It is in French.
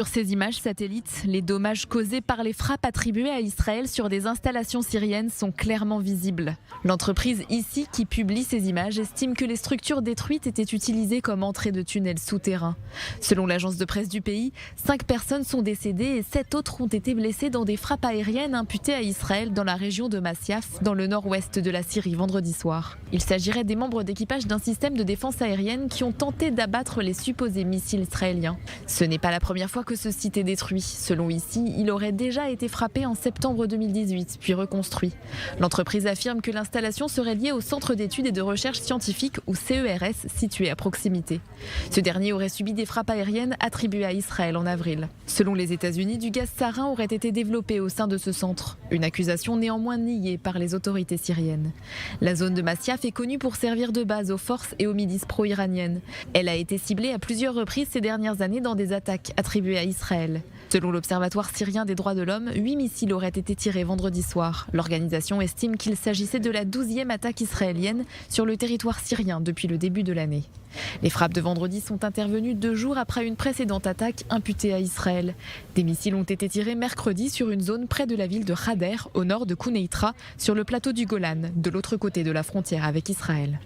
Sur ces images satellites, les dommages causés par les frappes attribuées à Israël sur des installations syriennes sont clairement visibles. L'entreprise ici qui publie ces images estime que les structures détruites étaient utilisées comme entrée de tunnels souterrains. Selon l'agence de presse du pays, 5 personnes sont décédées et 7 autres ont été blessées dans des frappes aériennes imputées à Israël dans la région de Masyaf, dans le nord-ouest de la Syrie vendredi soir. Il s'agirait des membres d'équipage d'un système de défense aérienne qui ont tenté d'abattre les supposés missiles israéliens. Ce n'est pas la première fois que ce site est détruit. Selon ici, il aurait déjà été frappé en septembre 2018, puis reconstruit. L'entreprise affirme que l'installation serait liée au Centre d'études et de recherche scientifique, ou CERS, situé à proximité. Ce dernier aurait subi des frappes aériennes attribuées à Israël en avril. Selon les États-Unis, du gaz sarin aurait été développé au sein de ce centre. Une accusation néanmoins niée par les autorités syriennes. La zone de Masyaf est connue pour servir de base aux forces et aux milices pro-iraniennes. Elle a été ciblée à plusieurs reprises ces dernières années dans des attaques attribuées à Israël. Selon l'Observatoire syrien des droits de l'homme, 8 missiles auraient été tirés vendredi soir. L'organisation estime qu'il s'agissait de la 12e attaque israélienne sur le territoire syrien depuis le début de l'année. Les frappes de vendredi sont intervenues 2 jours après une précédente attaque imputée à Israël. Des missiles ont été tirés mercredi sur une zone près de la ville de Khader, au nord de Quneitra, sur le plateau du Golan, de l'autre côté de la frontière avec Israël.